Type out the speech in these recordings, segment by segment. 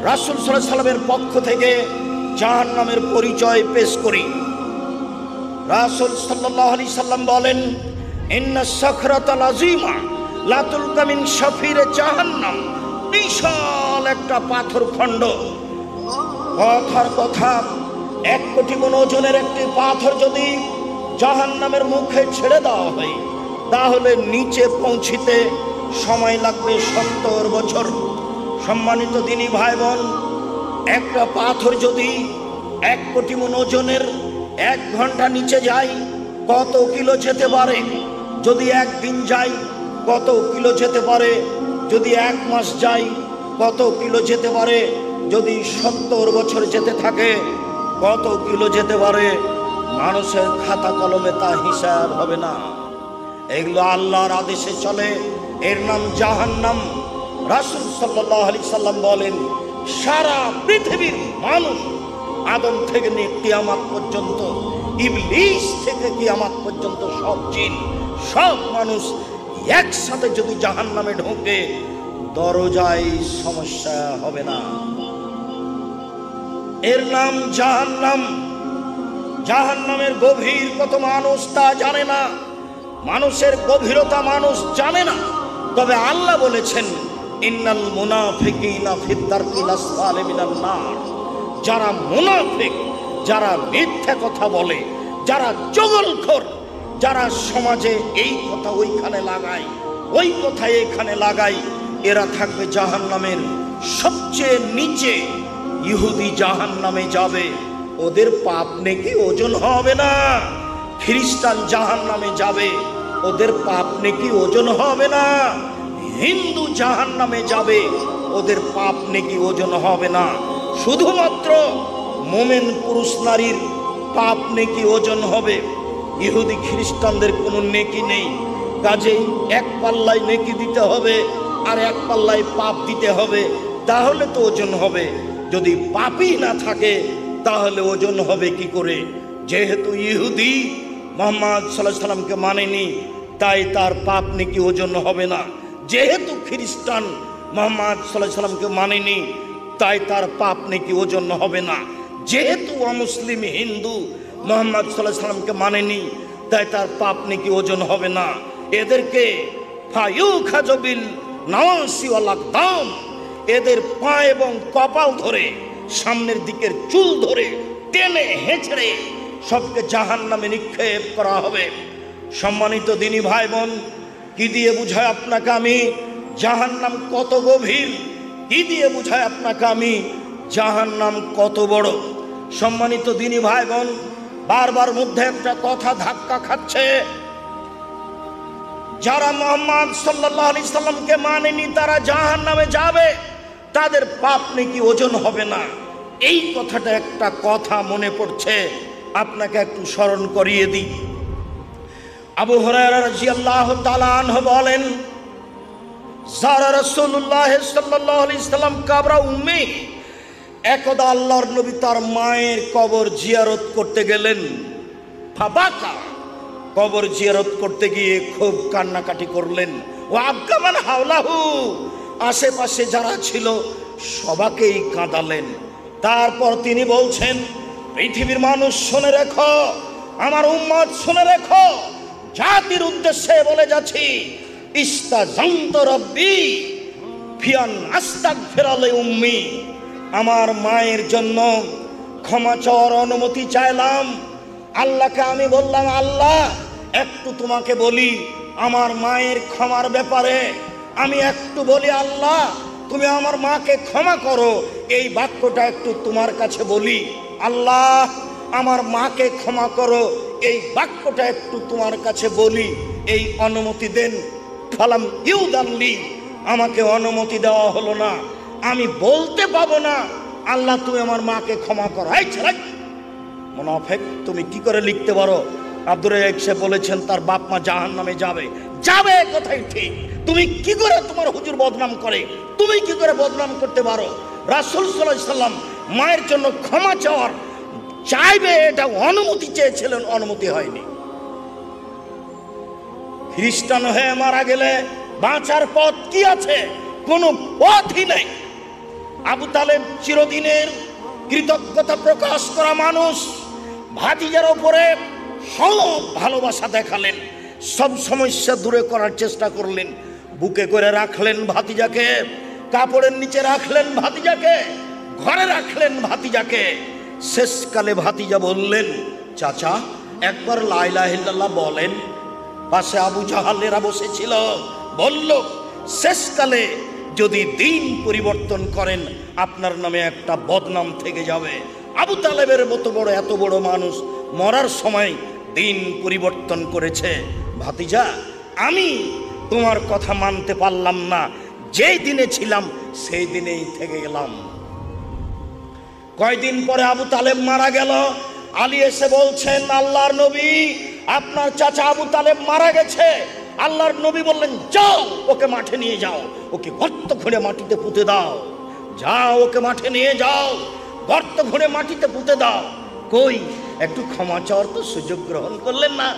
রাসূল সাল্লাল্লাহু আলাইহি সাল্লামের পক্ষ থেকে জাহান্নামের পরিচয় পেশ করি। রাসূল সাল্লাল্লাহু আলাইহি সাল্লাম বলেন, ইন্না সাখরাতাল আযীমা লা তুলকা মিন শাফিরে জাহান্নাম। বিশাল একটা পাথর খণ্ড, কথার কথা 1 কোটি মণ ওজনের একটি পাথর যদি জাহান্নামের মুখে ছেড়ে দেওয়া হয়, তাহলে নিচে পৌঁছিতে সময় লাগবে 70 বছর। সম্মানিত দিনী ভাই বোন, একটা পাথর যদি 1 কোটি মণ ওজনের 1 ঘন্টা নিচে যায়, কত কিলো যেতে পারে? যদি 1 দিন যায়, কত কিলো যেতে পারে? যদি 1 মাস যায়, কত কিলো যেতে পারে? যদি 70 বছর যেতে থাকে, কত কিলো যেতে পারে? মানুষের খাতা কলমে তা হিসাব হবে না। এগুলো আল্লাহর আদেশে চলে, এর নাম জাহান্নাম। রাসূল সাল্লাল্লাহু আলাইহি সাল্লাম বলেন, সারা পৃথিবীর মানুষ, আদম থেকে নিয়ে কিয়ামত পর্যন্ত, ইবলিস থেকে কিয়ামত পর্যন্ত সব জিন, সব মানুষ একসাথে যদি জাহান্নামে ঢোকে, দরজায় সমস্যা হবে না। এর নাম জাহান্নাম। জাহান্নামের গভীর কত মানুষ তা জানে না, মানুষের গভীরতা মানুষ জানে না। তবে আল্লাহ বলেছেন, ইন্নাল মুনাফিকিনা ফিদ দারকিল আসফালি মিনান নার। যারা মুনাফিক, যারা মিথ্যা কথা বলে, যারা চগলখোর, যারা সমাজে এই কথা ওইখানে লাগায়, ওই কথা এখানে লাগায়, এরা থাকবে জাহান্নামের সবচেয়ে নিচে। ইহুদি জাহান্নামে যাবে, ওদের পাপ নেকি ওজন হবে না। খ্রিস্টান জাহান্নামে যাবে, ওদের পাপ নেকি ওজন হবে না। হিন্দু জাহান্নামে যাবে, ওদের পাপ নেকি ওজন হবে না। শুধুমাত্র মোমেন পুরুষ নারীর পাপ নেকি ওজন হবে। ইহুদি খ্রিস্টানদের কোনো নেকি নেই, কাজেই 1 পাল্লায় নেকি দিতে হবে আর 1 পাল্লায় পাপ দিতে হবে, তাহলে তো ওজন হবে। যদি পাপই না থাকে তাহলে ওজন হবে কি করে? যেহেতু ইহুদি মুহাম্মদ সাল্লাল্লাহু আলাইহি সাল্লামকে মানেনি, তাই তার পাপ নেকি ওজন হবে না। যেহেতু খ্রিস্টান মুহাম্মদ সাল্লাল্লাহু আলাইহি সাল্লামকে মানেনি, তাই তার পাপ নেকি ওজন হবে না। যেহেতু অমুসলিম হিন্দু মুহাম্মদ সাল্লাল্লাহু আলাইহি সাল্লামকে মানেনি, তাই তার পাপ নেকি ওজন হবে না। এদেরকে ফায়ুখাজবিল নাওয়াসি ওয়াল আকদাম, এদের পা এবং কপাল ধরে, সামনের দিকের চুল ধরে টেনে হেঁচড়ে সবকে জাহান্নামে নিক্ষেপ করা হবে। সম্মানিত দিনী ভাই বোন, কি দিয়ে বুঝায় আপনাকে আমি জাহান্নাম কত গভীর? কি দিয়ে বুঝায় আপনাকে আমি জাহান্নাম কত বড়? সম্মানিত দিনী ভাই বোন, বারবার মধ্যে একটা কথা ধাক্কা খাচ্ছে, যারা মুহাম্মদ সাল্লাল্লাহু আলাইহি সাল্লামকে মানেনি তারা জাহান্নামে যাবে, তাদের পাপ নাকি ওজন হবে না। এই কথাটা একটা কথা মনে পড়ছে, আপনাকে একটু স্মরণ করিয়ে দিই। আবু হুরায়রা রাদিয়াল্লাহু তাআলা আনহু বলেন, যারা রাসূলুল্লাহ সাল্লাল্লাহু আলাইহি সাল্লাম কবর উম্মি, একদা আল্লাহর নবী তার মায়ের কবর জিয়ারত করতে গেলেন। ফাবাকা, কবর জিয়ারত করতে গিয়ে খুব কান্নাকাটি করলেন। ও আবকামান হাওলাহু, আশেপাশে যারা ছিল সবাকেই কাঁদালেন। তারপর তিনি বলছেন, পৃথিবীর মানুষ শুনে রেখো, আমার উম্মত শুনে রেখো, জাতির উদ্দেশ্যে বলে যাচ্ছি, ইস্তাজানতু রাব্বি ফিয়ান আস্তাগফিরা লি উম্মি, আমার মায়ের জন্য ক্ষমা চাওয়ার অনুমতি চাইলাম। আল্লাহকে আমি বললাম, আল্লাহ একটু তোমাকে বলি আমার মায়ের ক্ষমার ব্যাপারে, আমি একটু বলি, আল্লাহ তুমি আমার মাকে ক্ষমা করো, এই বাক্যটা একটু তোমার কাছে বলি। আল্লাহ আমার মাকে ক্ষমা করো, এই বাক্যটা একটু তোমার কাছে বলি, এই অনুমতি দেন। ফালাম ইউদাল্লি, আমাকে অনুমতি দেওয়া হলো না। আমি বলতে পাবো না, আল্লাহ তুমি আমার মাকে ক্ষমা করো। এই ছেলে মুনাফিক, তুমি কি করে লিখতে পারো? আব্দুর রাজ্জাক সাহেব বলেছেন তার বাপ মা জাহান্নামে যাবে। যাবে কথাই ঠিক, তুমি কি করে তোমার হুজুর বদনাম করে, তুমি কি করে বদনাম করতে পারো? রাসূল সাল্লাল্লাহু আলাইহি সাল্লাম মায়ের জন্য ক্ষমা চাওয়ার চাইবে, এটা অনুমতি চেয়েছিলেন, অনুমতি হয়নি। খ্রিস্টান হয়ে মারা গেলে বাঁচার পথ কি আছে? কোনো পথই নেই। আবু তালেব চিরদিনের কৃতজ্ঞতা প্রকাশ করা মানুষ, ভাতিজার ওপরে সব ভালোবাসা দেখালেন, সব সমস্যা দূরে করার চেষ্টা করলেন, বুকে করে রাখলেন ভাতিজাকে, কাপড়ের নিচে রাখলেন ভাতিজাকে, ঘরে রাখলেন ভাতিজাকে। শেষকালে ভাতিজা বললেন, চাচা একবার লা ইলাহা ইল্লাল্লাহ বলেন। পাশে আবু জাহালেরা বসেছিল, বলল, শেষকালে যদি দিন পরিবর্তন করেন আপনার নামে একটা বদনাম থেকে যাবে। আবু তালেবের মতো বড় এত বড় মানুষ মরার সময় দিন পরিবর্তন করেছে। ভাতিজা, আমি তোমার কথা মানতে পারলাম না, যেই দিনে ছিলাম সেই দিনেই থেকে গেলাম। কয়দিন পরে আবু তালেব মারা গেল। আলী এসে বলছেন, আল্লাহর নবী, আপনার চাচা আবু তালেব মারা গেছে। আল্লাহর নবী বললেন, যাও ওকে মাঠে নিয়ে যাও, ওকে গর্ত খুঁড়ে মাটিতে পুঁতে দাও। যাও ওকে মাঠে নিয়ে যাও, গর্ত খুঁড়ে মাটিতে পুঁতে দাও। কই একটু ক্ষমা চাওয়ার তো সুযোগ গ্রহণ করলেন না?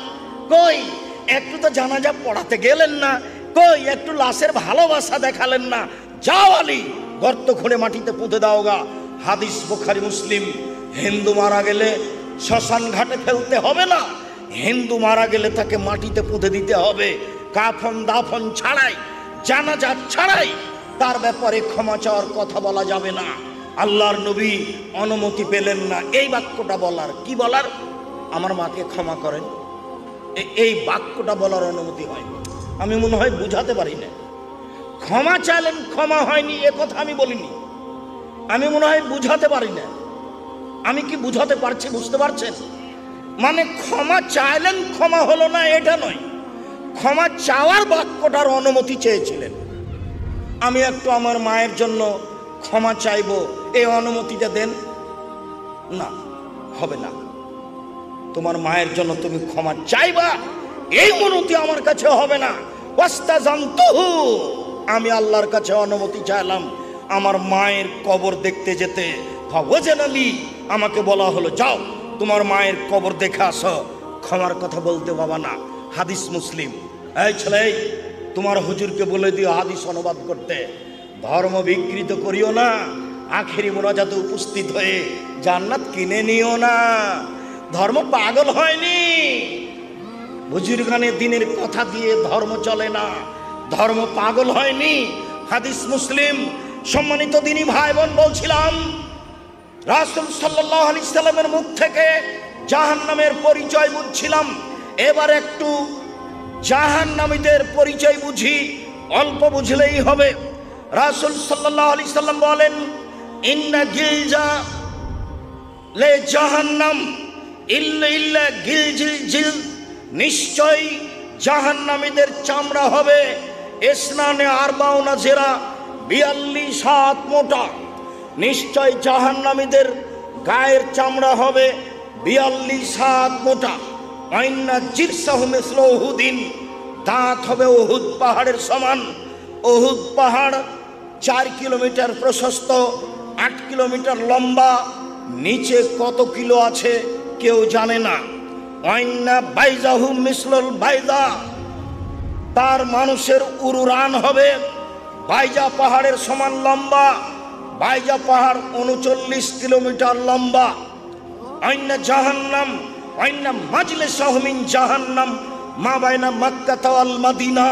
কই একটু তো জানাজা পড়াতে গেলেন না? কই একটু লাশের ভালোবাসা দেখালেন না? যাও আলী, গর্ত খুঁড়ে মাটিতে পুঁতে দাও গা। হাদিস বুখারী মুসলিম। হিন্দু মারা গেলে শ্মশান ঘাটে ফেলতে হবে না, হিন্দু মারা গেলে তাকে মাটিতে পুঁতে দিতে হবে, কাফন দাফন ছাড়াই, জানাজা ছাড়াই তার ব্যাপারে ক্ষমা চাওয়ার কথা বলা যাবে না। আল্লাহর নবী অনুমতি পেলেন না এই বাক্যটা বলার। কি বলার? আমার মাকে ক্ষমা করেন, এই বাক্যটা বলার অনুমতি হয়। আমি মনে হয় বুঝাতে পারি না। ক্ষমা চাইলেন, ক্ষমা হয়নি এ কথা আমি বলিনি। আমি মনে হয় বুঝাতে পারি না। আমি কি বুঝাতে পারছি? বুঝতে পারছেন? মানে ক্ষমা চাইলেন, ক্ষমা হলো না এটা নয়, ক্ষমা চাওয়ার বাক্যটার অনুমতি চেয়েছিলেন। আমি একটু আমার মায়ের জন্য ক্ষমা চাইব, এই অনুমতিটা দেন। না, হবে না। তোমার মায়ের জন্য তুমি ক্ষমা চাইবা, এই অনুমতি আমার কাছে হবে না। ওয়াস্তাজানতুহু, আমি আল্লাহর কাছে অনুমতি চাইলাম আমার মায়ের কবর দেখতে যেতে। ফাওয়াজানালি, আমাকে বলা হলো, যাও তোমার মায়ের কবর দেখে আসো। ক্ষমার কথা বলতে বাবা না। হাদিস মুসলিম। এই ছেলে, তোমার হুজুরকে বলে দিও হাদিস অনুবাদ করতে। ধর্ম বিকৃত করিও না, আখেরি মোনাজাতে উপস্থিত হয়ে জান্নাত কিনে নিও না। ধর্ম পাগল হয়নি, বুজুর্গানে দিনের কথা দিয়ে ধর্ম চলে না। ধর্ম পাগল হয়নি। হাদিস মুসলিম। সম্মানিত দিনী ভাই বোন, বলছিলাম রাসূল সাল্লাল্লাহু আলাইহি সাল্লামের মুখ থেকে জাহান্নামের পরিচয় বুঝছিলাম। এবার একটু জাহান্নামীদের পরিচয় বুঝি, অল্প বুঝলেই হবে। রাসূল সাল্লাল্লাহু আলাইহি সাল্লাম বলেন, ইন্না গিলজা লে জাহান্নাম ইল্লা গিলজিল, নিশ্চয় জাহান্নামীদের চামড়া হবে ইসনানে আরবাউনা জেরা, 42 হাত মোটা। নিশ্চয় জাহান্নামীদের গায়ের চামড়া হবে 42 হাত মোটা। আইন্না জিরসাহু মিসলু উহুদিন, দাঁত হবে উহুদ পাহাড়ের সমান। উহুদ পাহাড় 4 কিলোমিটার প্রশস্ত, 8 কিলোমিটার লম্বা। নিচে কত কিলো আছে কেউ জানে না। আইন্না বাইজাহু মিসলুল বাইজা, তার মানুষের উরুরান হবে বাইজা পাহাড়ের সমান লম্বা। বাইজা পাহাড় 39 কিলোমিটার লম্বা। আইন্না জাহান্নাম আইন্না মাজলিসাহু মিন জাহান্নাম মা বাইনা মক্কা ওয়াল মদিনা,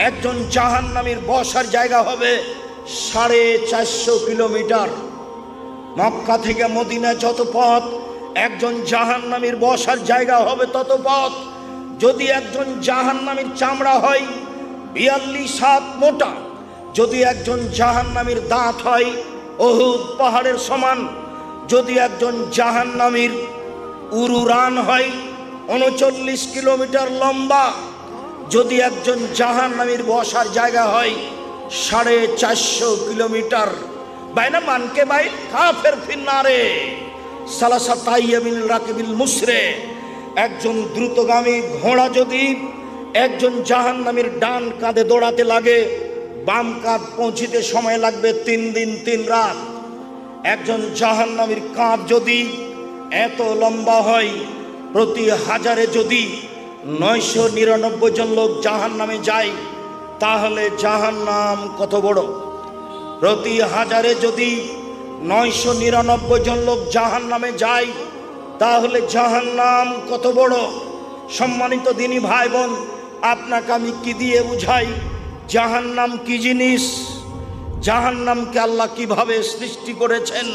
একজন জাহান্নামীর বসার জায়গা হবে 450 কিলোমিটার। মক্কা থেকে মদিনা যত পথ, একজন জাহান্নামীর বসার জায়গা হবে তত পথ। যদি একজন জাহান্নামীর চামড়া হয় 42 হাত মোটা, যদি একজন জাহান্নামীর দাঁত হয় উহুদ পাহাড়ের সমান, যদি একজন জাহান্নামীর উরুরান হয় 39 কিলোমিটার লম্বা, যদি একজন জাহান্নামীর বসার জায়গা হয় 450 কিলোমিটার। বাইনা মানকে বাই কাফের ফিন্নারে সালাসাতাইয়ামিল রাকিবিল মুসরে, একজন দ্রুতগামী ঘোড়া যদি একজন জাহান্নামীর ডান কাঁধে দৌড়াতে লাগে, বাম কাঁধ পৌঁছিতে সময় লাগবে 3 দিন 3 রাত। একজন জাহান্নামীর কাঁধ যদি এত লম্বা হয়, প্রতি 1000-এ যদি 999 জন লোক জাহান্নামে যায়, তাহলে জাহান্নাম কত বড়? প্রতি হাজারে যদি 999 জন লোক জাহান্নামে যায়, তাহলে জাহান্নাম কত বড়। সম্মানিত দিনী ভাই বোন, আপনাকে আমি কি দিয়ে বুঝাই জাহান্নাম কি জিনিস, জাহান্নামকে আল্লাহ কিভাবে সৃষ্টি করেছেন।